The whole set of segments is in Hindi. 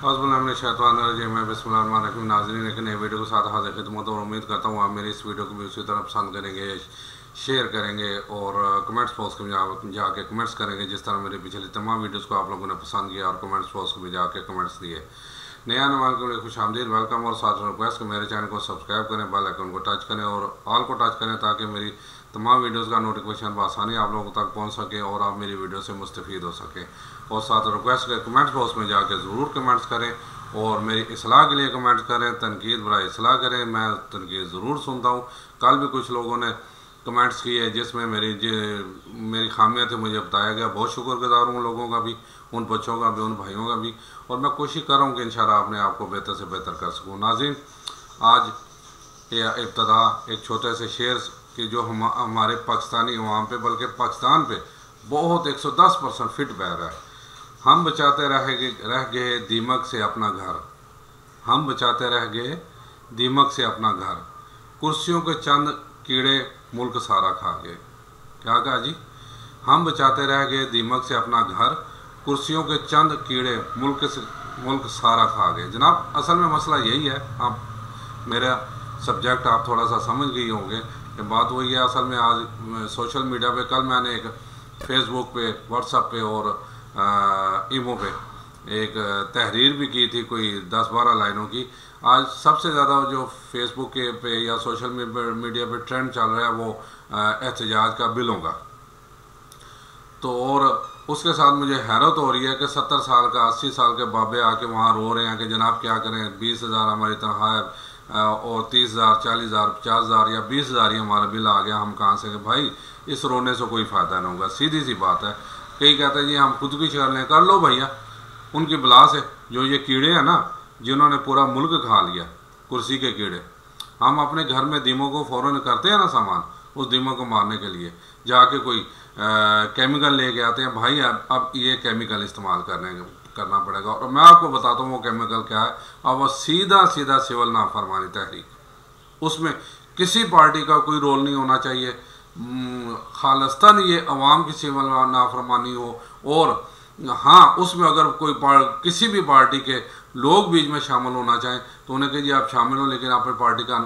बिस्मिल्लाहिर्रहमानिर्रहीम। नाज़रीन, एक नए वीडियो के साथ हाजिर खिदमत और उम्मीद करता हूँ आप मेरी इस वीडियो को भी उसी तरह पसंद करेंगे, शेयर करेंगे और कमेंट्स बॉक्स में जाके कमेंट्स करेंगे जिस तरह मेरी पिछली तमाम वीडियोस को आप लोगों ने पसंद किया और कमेंट्स बॉक्स में जाके कमेंट्स दिए। नया नवान के लिए खुश आमदीद, वेलकम और साथ रिक्वेस्ट कि मेरे चैनल को सब्सक्राइब करें, बेल आइकन को टच करें और ऑल को टच करें ताकि मेरी तमाम वीडियोस का नोटिफिकेशन बआसानी आप लोगों तक पहुंच सके और आप मेरी वीडियो से मुस्तफ़ीद हो सके। और साथ रिक्वेस्ट के कमेंट्स बॉक्स में जाके ज़रूर कमेंट्स करें और मेरी इस्लाह के लिए कमेंट्स करें, तनकीद बराए इस्लाह करें, मैं तनकीद ज़रूर सुनता हूँ। कल भी कुछ लोगों ने कमेंट्स किए जिसमें मेरी खामियाँ थी मुझे बताया गया। बहुत शुक्रगुजार हूँ लोगों का भी, उन बच्चों का भी, उन भाइयों का भी, और मैं कोशिश कर रहा हूँ कि इंशाल्लाह अपने आप को बेहतर से बेहतर कर सकूँ। नाज़रीन, आज इब्तदा एक छोटे से शेर कि जो हमारे पाकिस्तानी अवाम पे, बल्कि पाकिस्तान पे बहुत 110% फिट बह रहा है। हम बचाते रह गए दीमक से अपना घर, हम बचाते रह गए दीमक से अपना घर, कुर्सियों के चंद कीड़े मुल्क सारा खा गए। क्या कहा जी? हम बचाते रह गए दीमक से अपना घर, कुर्सियों के चंद कीड़े मुल्क सारा खा गए। जनाब, असल में मसला यही है। आप मेरा सब्जेक्ट आप थोड़ा सा समझ गए होंगे कि बात वही है। असल में आज सोशल मीडिया पे, कल मैंने एक फेसबुक पे, व्हाट्सएप पे और ईमो पे एक तहरीर भी की थी, कोई 10-12 लाइनों की। आज सबसे ज़्यादा जो फेसबुक के पे या सोशल मीडिया पे ट्रेंड चल रहा है वो एहतजाज का, बिलों का। तो और उसके साथ मुझे हैरत हो रही है कि 70 साल का, 80 साल के बाबे आके वहाँ रो रहे हैं कि जनाब क्या करें, 20,000 हमारी तनख्वाह है और 30,000, 40,000, 50,000 या 20,000 ही हमारा बिल आ गया, हम कहाँ से? भाई, इस रोने से कोई फ़ायदा नहीं होगा। सीधी सी बात है। कई कहते हैं जी हम खुदकुशी कर लें, कर लो भैया, उनकी बला से। जो ये कीड़े हैं ना, जिन्होंने पूरा मुल्क खा लिया, कुर्सी के कीड़े। हम अपने घर में दीमों को फ़ौरन करते हैं ना सामान, उस दीमों को मारने के लिए जाके कोई केमिकल लेके आते हैं। भाई अब ये केमिकल इस्तेमाल करना पड़ेगा और मैं आपको बताता हूँ वो केमिकल क्या है। अब वो सीधा सिविल नाफरमानी तहरीक, उसमें किसी पार्टी का कोई रोल नहीं होना चाहिए। खालिस्तान ये अवाम की सिविल नाफरमानी हो, और हाँ, उसमें अगर कोई किसी भी पार्टी के लोग बीच में शामिल होना चाहें तो उन्हें कहिए आप शामिल हो, लेकिन अपनी पार्टी का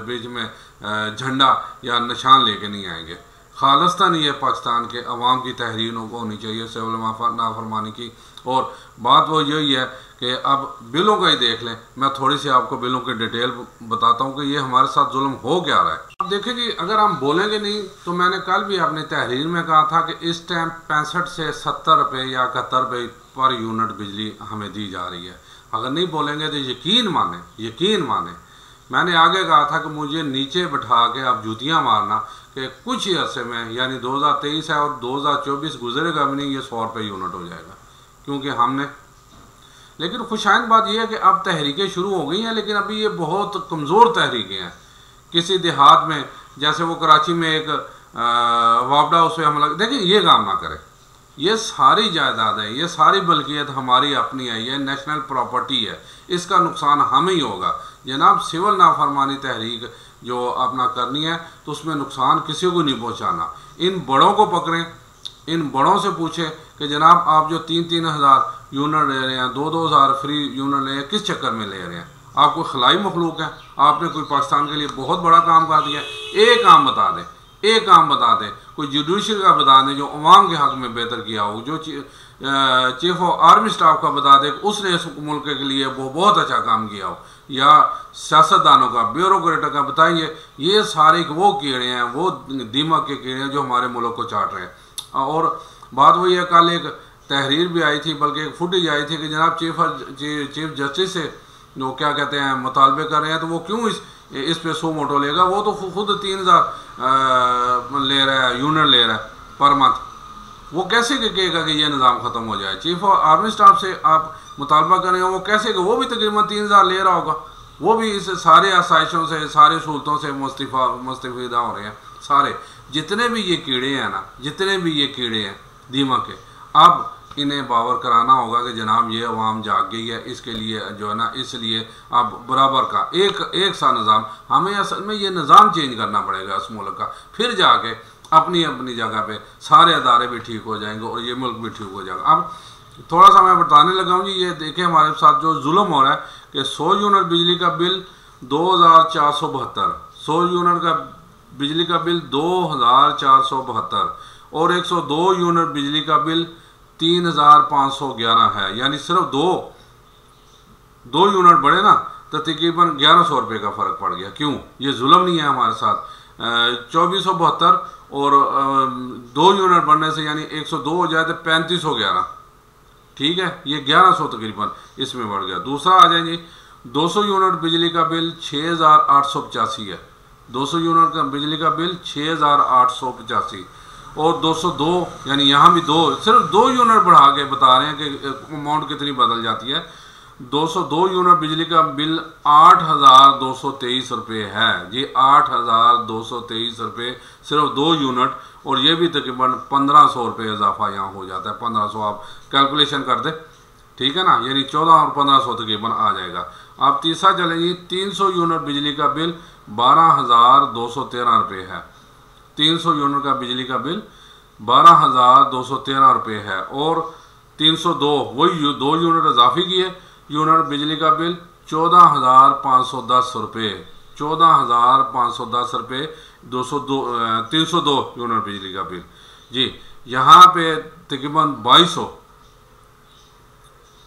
बीच में झंडा या निशान लेके नहीं आएंगे। खालिस्तान ये पाकिस्तान के अवाम की तहरीर होनी चाहिए सिविल नाफरमानी की। और बात वो यही है कि अब बिलों का ही देख लें। मैं थोड़ी सी आपको बिलों की डिटेल बताता हूँ कि ये हमारे साथ जुल्म हो क्या रहा है। अब देखिए जी, अगर हम बोलेंगे नहीं तो मैंने कल भी अपनी तहरीर में कहा था कि इस टाइम 65 से 70 रुपये या 71 रुपये पर यूनिट बिजली हमें दी जा रही है। अगर नहीं बोलेंगे तो यकीन माने मैंने आगे कहा था कि मुझे नीचे बैठा के आप जूतियाँ मारना कि कुछ ही अरसे में, यानी 2023 है और 2024 गुजरेगा भी नहीं, ये 100 रुपये यूनिट हो जाएगा। क्योंकि हमने, लेकिन खुशाइन बात यह है कि अब तहरीकें शुरू हो गई हैं, लेकिन अभी ये बहुत कमज़ोर तहरीकें हैं। किसी देहात में, जैसे वो कराची में एक वापडा, उस पर हमला, देखिए ये काम ना करें। ये सारी जायदाद है, ये सारी मलकियत हमारी अपनी है, ये नेशनल प्रॉपर्टी है, इसका नुकसान हमें ही होगा। जनाब, सिविल नाफरमानी तहरीक जो अपना करनी है तो उसमें नुकसान किसी को नहीं पहुँचाना। इन बड़ों को पकड़ें, इन बड़ों से पूछें कि जनाब आप जो 3-3 हज़ार यूनिट ले रहे हैं, 2-2 हज़ार फ्री यूनिट ले रहे हैं, किस चक्कर में ले रहे हैं? आप कोई खलाई मखलूक है? आपने कोई पाकिस्तान के लिए बहुत बड़ा काम कर दिया। एक काम बता दें, कोई जुडिशल का बता दें जो अवाम के हक़ में बेहतर किया हो, जो चीफ ऑफ आर्मी स्टाफ का बता दें उसने इस मुल्क के लिए वो बहुत अच्छा काम किया हो, या सियासतदानों का, ब्यूरोक्रेट का बताइए। ये सारे वो कीड़े हैं, वो दीमक के कीड़े हैं जो हमारे मुल्क को चाट रहे हैं। और बात वही है, कल एक तहरीर भी आई थी, बल्कि एक फुटेज आई थी कि जनाब चीफ जस्टिस से जो क्या कहते हैं मुतालबे कर रहे हैं, तो वो क्यों इस पे सो मोटो लेगा? वो तो खुद 3,000 ले रहा है, यूनिट ले रहा है पर मंथ। वो कैसे कहेगा कि ये निज़ाम ख़त्म हो जाए? चीफ ऑफ आर्मी स्टाफ से आप मुतालबा करेंगे, वो कैसे कि वो भी तकरीबन 3,000 ले रहा होगा, वो भी इस सारे आसाइशों से, सारे सहूलतों से मुस्तफ़ीदा हो रहे हैं। सारे जितने भी ये कीड़े हैं ना, जितने भी ये कीड़े हैं दीमक के, अब इन्हें बावर कराना होगा कि जनाब ये अवाम जाग गई है, इसके लिए जो है ना, इसलिए अब बराबर का एक सा निज़ाम, हमें असल में ये निज़ाम चेंज करना पड़ेगा इस मुल्क का। फिर जाके अपनी अपनी जगह पे सारे अदारे भी ठीक हो जाएंगे और ये मुल्क भी ठीक हो जाएगा। अब थोड़ा सा मैं बताने लगा हूँ जी। ये देखें हमारे साथ जो जुल्म हो रहा है कि 100 यूनिट बिजली का बिल 2472, 100 यूनिट का बिजली का बिल 2472 और 102 यूनिट बिजली का बिल 3511 है। यानी सिर्फ दो यूनिट बढ़े ना तो तकरीबन 1100 रुपये का फ़र्क पड़ गया। क्यों? ये जुल्म नहीं है हमारे साथ। 2472 और 2 यूनिट बढ़ने से यानी 102 हो जाए तो 3511, ठीक है, ये 1100 तकरीबन इसमें बढ़ गया। दूसरा आ जाएंगे 200 यूनिट बिजली का बिल 6885 है। 200 यूनिट का बिजली का बिल 6885 और 202 यानी यहाँ भी सिर्फ 2 यूनिट बढ़ा के बता रहे हैं कि अमाउंट कितनी बदल जाती है। 202 यूनिट बिजली का बिल 8223 रुपये है जी, 8223 रुपये सिर्फ 2 यूनिट, और ये भी तकरीबन 1500 रुपये इजाफा यहाँ हो जाता है। 1500 आप कैलकुलेशन कर दे, ठीक है ना, यानी 14 और 1500 तकरीबन आ जाएगा। आप तीसरा चलेंगे 300 यूनिट बिजली का बिल 12213 रुपये है। 300 यूनिट का बिजली का बिल 12213 रुपये है और 302 वही 2 यूनिट इजाफी की है यूनिट बिजली का बिल 14510 रुपये, 14510 रुपये 302 यूनिट बिजली का बिल जी। यहाँ पे तकरीबन 2200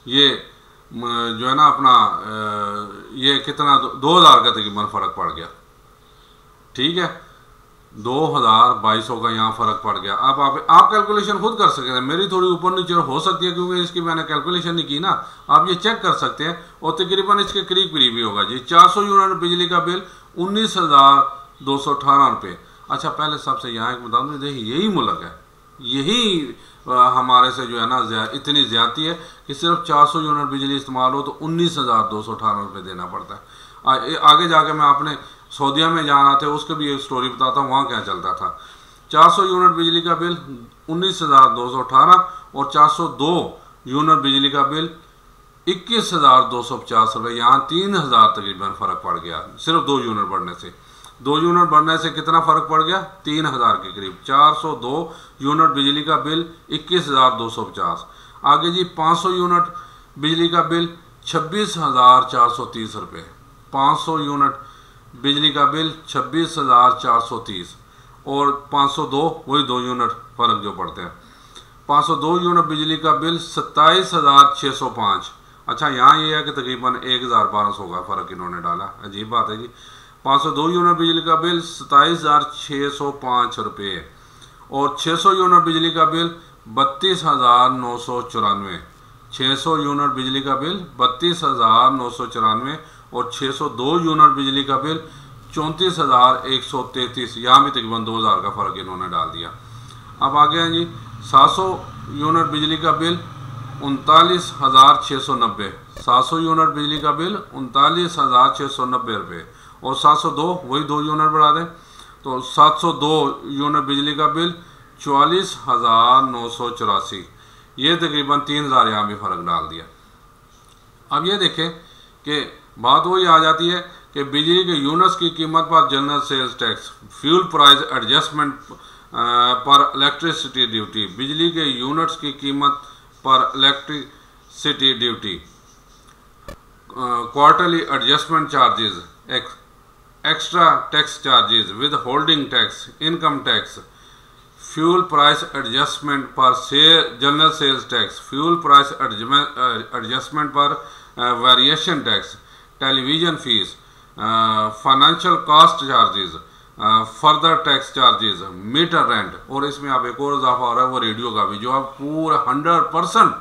ये जो है ना अपना ये कितना 2000 का तकरीबन फ़र्क पड़ गया, ठीक है, 2200 का यहाँ फ़र्क पड़ गया। अब आप कैलकुलेशन खुद कर सकते हैं, मेरी थोड़ी ऊपर नीचे हो सकती है क्योंकि इसकी मैंने कैलकुलेशन नहीं की ना। आप ये चेक कर सकते हैं और तकरीबन इसके करीब ही होगा जी। 400 यूनिट बिजली का बिल 19218 रुपये। अच्छा, पहले सबसे यहाँ एक बता दूँ, देखिए यही मुल्क है, यही हमारे से जो है ना इतनी ज़्यादती है कि सिर्फ 400 यूनिट बिजली इस्तेमाल हो तो 19218 रुपये देना पड़ता है। आगे जाके मैं आपने सऊदीया में जाना थे उसके भी एक स्टोरी बताता हूँ वहाँ क्या चलता था। 400 यूनिट बिजली का बिल 19218 और 402 यूनिट बिजली का बिल 21250 रुपये, यहाँ 3000 तकरीबन फ़र्क पड़ गया सिर्फ 2 यूनिट बढ़ने से। 2 यूनिट बढ़ने से कितना फ़र्क पड़ गया? 3000 के करीब। 402 यूनिट बिजली का बिल 21250। आगे जी 500 यूनिट बिजली का बिल 26430 रुपये। 500 यूनिट बिजली का बिल 26430 और 502 वही 2 यूनिट फ़र्क जो पड़ते हैं। 502 यूनिट बिजली का बिल 27605। अच्छा, यहाँ ये है कि तकरीबन 1200 का फ़र्क इन्होंने डाला, अजीब बात है जी। 502 यूनिट बिजली का बिल 27605 रुपये और 600 यूनिट बिजली का बिल 32994। 600 यूनिट बिजली का बिल 32994 और 602 यूनिट बिजली का बिल 34133। यहाँ भी तकरीबन 2000 का फ़र्क इन्होंने डाल दिया। अब आगे हैं जी 700 यूनिट बिजली का बिल 39690। 700 यूनिट बिजली का बिल 39690 रुपये और 702 वही 2 यूनिट बढ़ा दें तो 702 यूनिट बिजली का बिल 44984। ये तकरीबन 3000 यहाँ भी फ़र्क डाल दिया। अब ये देखें कि बात वही आ जाती है कि बिजली के यूनिट्स की कीमत पर general sales tax, fuel price adjustment पर इलेक्ट्रिसिटी ड्यूटी, बिजली के यूनिट्स की कीमत पर electricity duty, quarterly adjustment charges, extra tax charges, withholding tax, income tax, fuel price adjustment पर general sales tax, fuel price adjustment पर variation tax, television fees, financial cost charges, further tax charges, meter rent, और इसमें आप एक और इजाफा हो रहा है वो रेडियो का भी, जो आप पूरा 100%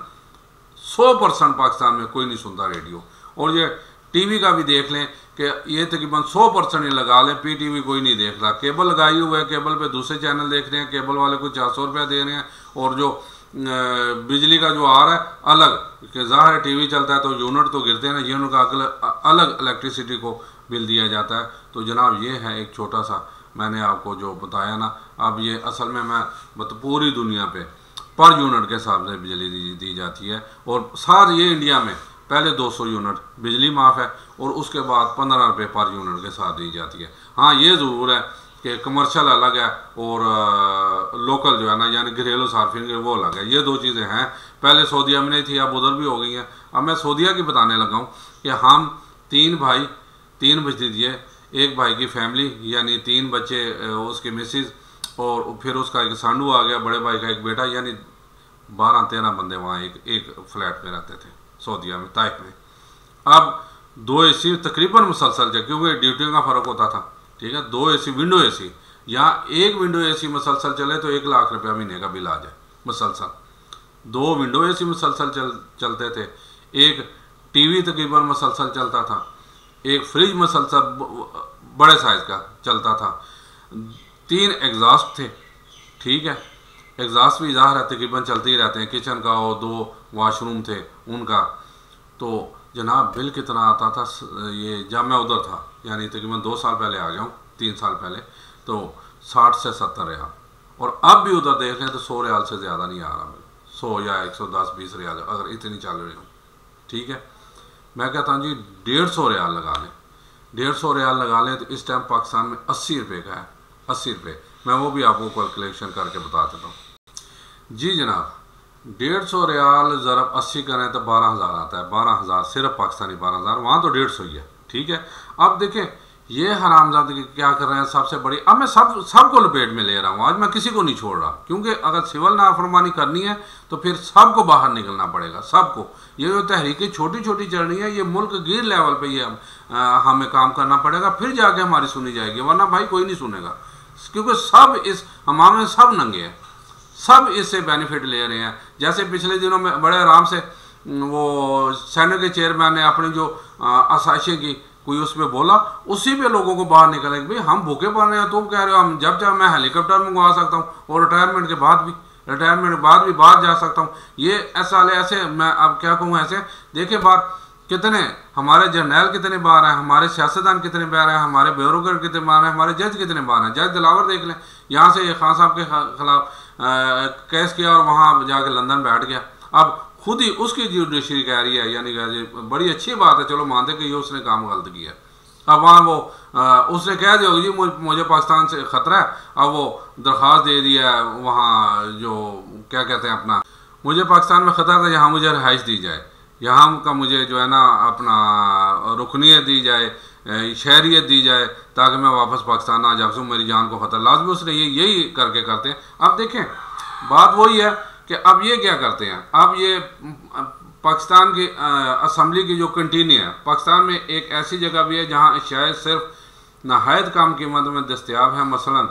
100% पाकिस्तान में कोई नहीं सुनता रेडियो। और ये टीवी का भी देख लें कि ये तकरीबन 100% ही लगा लें, पीटीवी कोई नहीं देख रहा, केबल लगाई हुई है, केबल पे दूसरे चैनल देख रहे हैं, केबल वाले को 400 रुपया दे रहे हैं और जो बिजली का जो आ रहा है अलग, कि ज़ाहिर है टीवी चलता है तो यूनिट तो गिरते हैं ना, यूनिट का अलग इलेक्ट्रिसिटी को बिल दिया जाता है। तो जनाब ये है एक छोटा सा मैंने आपको जो बताया ना। अब ये असल में मैं पूरी दुनिया पे पर यूनिट के हिसाब से बिजली दी जाती है और सारे ये इंडिया में पहले 200 यूनिट बिजली माफ़ है और उसके बाद 15 रुपये पर यूनिट के साथ दी जाती है। हाँ, ये ज़रूर है कि कमर्शियल अलग है और लोकल जो है ना यानी घरेलू सार्फिन वो अलग है। ये दो चीज़ें हैं, पहले सऊदीया में नहीं थी, अब उधर भी हो गई हैं। अब मैं सऊदीया की बताने लगा हूँ कि हम 3 भाई 3 भतीजे, एक भाई की फैमिली यानी 3 बच्चे, उसकी मिसिज और फिर उसका एक सांडू आ गया, बड़े भाई का एक बेटा, यानी 12-13 बंदे वहाँ एक फ्लैट में रहते थे सऊदीया में, ताइफ में। अब 2 AC तकरीबन मुसलसल चल, क्योंकि ड्यूटियों का फ़र्क होता था, ठीक है। 2 AC विंडो AC, यहाँ एक विंडो AC मुसलसल चले तो 1 लाख रुपया महीने का बिल आ जाए मुसलसल। 2 विंडो AC मुसलसल चलते थे, एक TV तकरीबन मुसलसल चलता था, एक फ्रिज मुसलसल बड़े साइज़ का चलता था, 3 एग्जॉस्ट थे, ठीक है। एग्जॉस्ट भी ज़ाहिर है तकरीबन चलते ही रहते हैं, किचन का और 2 वॉशरूम थे उनका। तो जनाब बिल कितना आता था ये जब मैं उधर था, यानी तकरीबन 2 साल पहले आ गया हूँ, 3 साल पहले, तो 60 से 70 रियाल। और अब भी उधर देख लें तो 100 रियाल से ज़्यादा नहीं आ रहा बिल, 100 या 110-20 रियाल अगर इतनी चल रही हो, ठीक है। मैं कहता हूँ जी 150 रियाल लगा लें, 150 रियाल लगा लें तो इस टाइम पाकिस्तान में 80 रुपये का है, 80 रुपये। मैं वो भी आपको कैलकुलेशन करके बता देता हूँ जी जनाब। 150 रियाल ज़रब 80 करें तो 12,000 आता है, 12,000 सिर्फ पाकिस्तानी 12,000, वहाँ तो 150 ही है, ठीक है। अब देखें ये हरामजादगी क्या कर रहे हैं सबसे बड़ी। अब मैं सबको लपेट में ले रहा हूँ, आज मैं किसी को नहीं छोड़ रहा, क्योंकि अगर सिविल नाफरमानी करनी है तो फिर सबको बाहर निकलना पड़ेगा, सबको। ये जो तहरीकें छोटी छोटी चल रही है, ये मुल्क गिर लेवल पे ये हमें काम करना पड़ेगा, फिर जाके हमारी सुनी जाएगी, वरना भाई कोई नहीं सुनेगा, क्योंकि सब इस हमाम में सब नंगे हैं, सब इससे बेनिफिट ले रहे हैं। जैसे पिछले दिनों में बड़े आराम से वो सेनेट के चेयरमैन ने अपनी जो आसाइशें की कोई उसमें बोला, उसी पे लोगों को बाहर निकले भाई हम भूखे पड़ रहे हैं, तुम कह रहे हो हम जब चाहे मैं हेलीकॉप्टर मंगवा सकता हूँ और रिटायरमेंट के बाद भी बाहर जा सकता हूँ। ये ऐसे मैं अब क्या कहूँ, ऐसे देखिए बात कितने हमारे जर्नैल कितने बार हैं, हमारे सियासतदान कितने बार हैं, हमारे ब्यूरोक्रेट कितने बार हैं, हमारे जज कितने बार हैं। जज दिलावर देख लें, यहाँ से खान साहब के खिलाफ केस किया और वहाँ जाके लंदन बैठ गया। अब खुद ही उसकी जुडिशरी कह रही है, यानी बड़ी अच्छी बात है, चलो मानते कि ये उसने काम गलत किया। अब वहाँ वो उसने कह दिया जी मुझे पाकिस्तान से ख़तरा है, अब वो दरख्वास्त दे दिया है वहाँ जो क्या कहते हैं अपना, मुझे पाकिस्तान में ख़तरा था, यहाँ मुझे रिहाइश दी जाए, यहाँ का मुझे जो है ना अपना रुकनीत दी जाए, शहरियत दी जाए, ताकि मैं वापस पाकिस्तान आ जा सकूँ, मेरी जान को ख़तरा। लाजमी उसने यही करते हैं। अब देखें बात वही है कि अब ये क्या करते हैं, अब ये पाकिस्तान की असम्बली की जो कंटीनी है, पाकिस्तान में एक ऐसी जगह भी है जहाँ शायद सिर्फ नहायत कम कीमत में दस्तियाब है। मसलन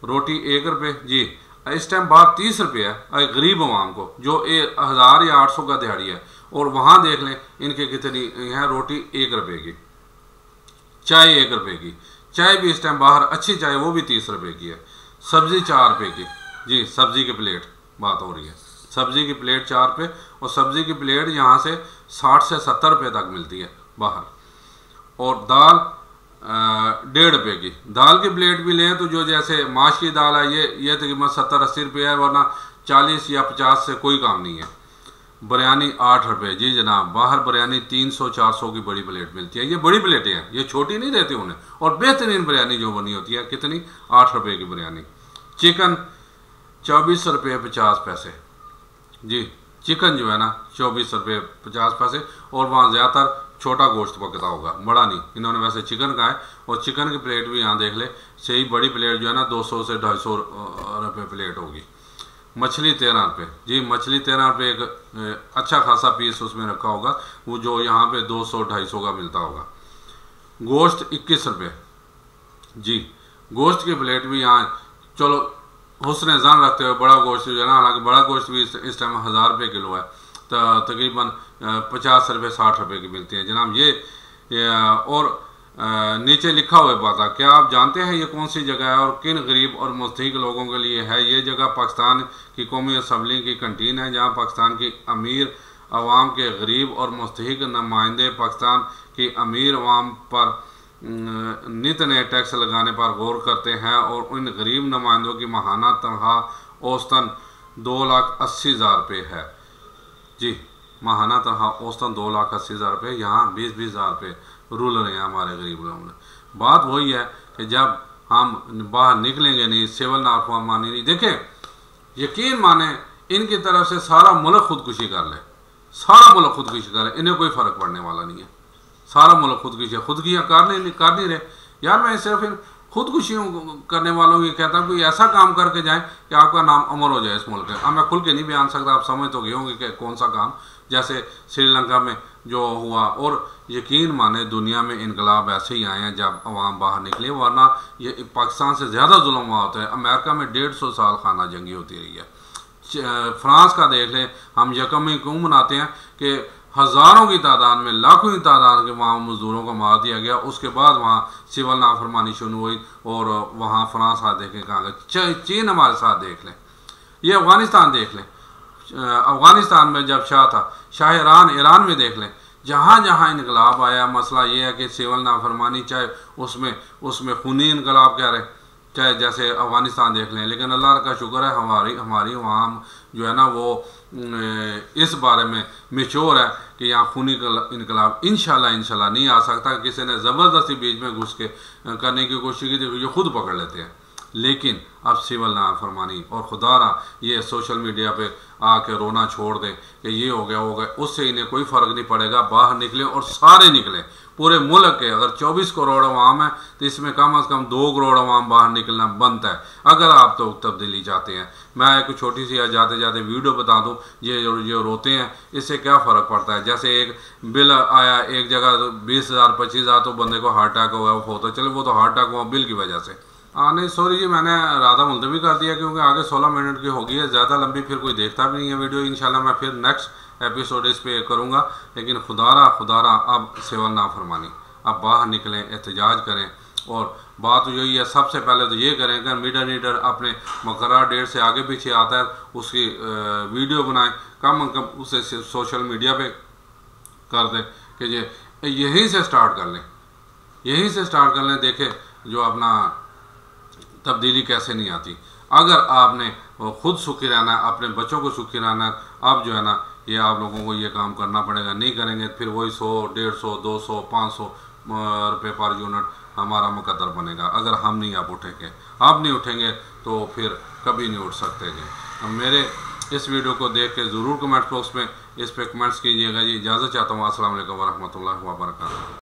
रोटी 1 रुपये जी, इस टाइम बात 30 रुपये है गरीब आवाम को, जो 1000 या 800 का दिहाड़ी है। और वहाँ देख लें इनके कितनी है, रोटी 1 रुपये की, चाय 1 रुपये की, चाय भी इस टाइम बाहर अच्छी चाय वो भी 30 रुपये की है, सब्ज़ी 4 रुपये की जी, सब्ज़ी की प्लेट बात हो रही है, सब्ज़ी की प्लेट 4 रुपये, और सब्ज़ी की प्लेट यहाँ से 60 से 70 रुपये तक मिलती है बाहर। और दाल 1.5 रुपये की, दाल की प्लेट भी लें तो जो जैसे माश की दाल है ये तकरीबन 70-80 रुपये है, वरना 40 या 50 से कोई काम नहीं है। बिरयानी 8 रुपये जी जनाब, बाहर बिरयानी 300-400 की बड़ी प्लेट मिलती है, ये बड़ी प्लेटें हैं, ये छोटी नहीं देते उन्हें। और बेहतरीन बिरयानी जो बनी होती है कितनी, 8 रुपये की बिरयानी। चिकन 24 रुपये 50 पैसे जी, चिकन जो है ना 24 रुपये 50 पैसे। और वहाँ ज़्यादातर छोटा गोश्त पकता होगा, बड़ा नहीं, इन्होंने वैसे चिकन का है। और चिकन की प्लेट भी यहाँ देख ले, सही बड़ी प्लेट जो है ना 200 से 250 रुपये प्लेट होगी। मछली 13 रुपये जी, मछली 13 रुपये, एक अच्छा खासा पीस उसमें रखा होगा, वो जो यहाँ पे 200-250 का मिलता होगा। गोश्त 21 रुपये जी, गोश्त की प्लेट भी यहाँ चलो हुस्न ज़ान रखते हुए बड़ा गोश्त जो है ना, हालांकि बड़ा गोश्त भी इस टाइम 1000 रुपये किलो है, तो तकरीबन 50 रुपये 60 रुपये की मिलती है जनाब ये। और नीचे लिखा हुआ बात है, क्या आप जानते हैं ये कौन सी जगह है और किन गरीब और मुस्तहिक लोगों के लिए है? ये जगह पाकिस्तान की कौमी असम्बली की कंटीन है, जहाँ पाकिस्तान की अमीर अवाम के गरीब और मुस्तहिक नुमाइंदे पाकिस्तान की अमीर अवाम पर नित नए टैक्स लगाने पर गौर करते हैं और उन गरीब नुमाइंदों की माहाना तनख्वाह औसतन 2,80,000 रुपये है जी, माहाना तनख्वाह औसतन 2,80,000 रुपये। यहाँ 20-20,000 रुपये रूल रहे हैं हमारे गरीब लोगों में। बात वही है कि जब हम बाहर निकलेंगे नहीं, सिविल नाफरमानी नहीं। देखें, यकीन माने इनकी तरफ से सारा मुल्क खुदकुशी कर ले, सारा मुल्क खुदकुशी कर ले, इन्हें कोई फ़र्क पड़ने वाला नहीं है। सारा मुल्क खुदकुशियाँ कर नहीं रहे यार। मैं सिर्फ इन खुदकुशियों करने वालों की कहता हूँ, कोई ऐसा काम करके जाएं कि आपका नाम अमर हो जाए इस मुल्क में। अब मैं खुल के नहीं बयान सकता, आप समझ तो गए होंगे कि कौन सा काम, जैसे श्रीलंका में जो हुआ। और यकीन माने दुनिया में इनकलाब ऐसे ही आए हैं जब अवाम बाहर निकले, वरना ये पाकिस्तान से ज़्यादा जुल्म हुआ होता है। अमेरिका में 150 साल खाना जंगी होती रही है। फ्रांस का देख लें, हम यकम ही क्यों मनाते हैं कि हज़ारों की तादाद में, लाखों की तादाद के वहाँ मज़दूरों को मार दिया गया। उसके बाद वहाँ सिविल नाफरमानी शुरू हुई और वहाँ फ्रांस साथ देखें कहाँ गए, चीन हमारे साथ देख लें, ये अफ़गानिस्तान देख लें। अफ़गानिस्तान में जब शाह था, शाह ईरान में देख लें, जहाँ जहाँ इनकलाब आया, मसला ये है कि सिविल नाफरमानी, चाहे उसमें खूनी इनकलाब कह रहे, चाहे जैसे अफ़गानिस्तान देख लें। लेकिन अल्लाह का शुक्र है हमारी वहाँ जो है ना वो इस बारे में मेच्योर है कि यहाँ खूनी इनकलाब इंशाल्लाह नहीं आ सकता। किसी ने ज़बरदस्ती बीच में घुस के करने की कोशिश की थी, ये खुद पकड़ लेते हैं। लेकिन अब सिविल नाफरमानी और खुदारा ये सोशल मीडिया पे आके रोना छोड़ दें कि ये हो गया, उससे इन्हें कोई फ़र्क नहीं पड़ेगा। बाहर निकले और सारे निकले, पूरे मुल्क के अगर 24 करोड़ अवाम है तो इसमें कम से कम 2 करोड़ अवाम बाहर निकलना बनता है, अगर आप तो तब्दीली चाहते हैं। मैं एक छोटी सी जाते जाते वीडियो बता दूं, ये रोते हैं, इससे क्या फ़र्क पड़ता है। जैसे एक बिल आया, एक जगह 20,000 25,000 तो बंदे को हार्ट अटैक हुआ, वो होता, चलो वो तो हार्ट अटैक हुआ बिल की वजह से। नहीं सॉरी जी, मैंने राधा मुलतवी कर दिया क्योंकि आगे 16 मिनट की होगी है, ज़्यादा लंबी फिर कोई देखता भी नहीं है वीडियो। इंशाल्लाह मैं फिर नेक्स्ट एपिसोड इस पे करूँगा। लेकिन खुदारा अब सिविल नाफरमानी, अब बाहर निकलें, एहतजाज करें। और बात यही है, सबसे पहले तो ये करें कि मीडिया अपने मुकर्रर डेट से आगे पीछे आता है उसकी वीडियो बनाएं, कम से कम उसे सोशल मीडिया पे कर दें कि यहीं से स्टार्ट कर लें, देखें जो अपना तब्दीली कैसे नहीं आती। अगर आपने खुद सुखी रहना है, अपने बच्चों को सुखी रहना है, अब जो है ना ये आप लोगों को ये काम करना पड़ेगा। नहीं करेंगे फिर वही 100, 150, 200, 500 रुपये पर यूनिट हमारा मुकद्दर बनेगा। अगर हम नहीं आप नहीं उठेंगे तो फिर कभी नहीं उठ सकते। मेरे इस वीडियो को देख के ज़रूर कमेंट बॉक्स में इस पर कमेंट्स कीजिएगा। जी इजाज़त चाहता हूँ। अस्सलाम वालेकुम वरहमतुल्लाहि वबरकातुहू।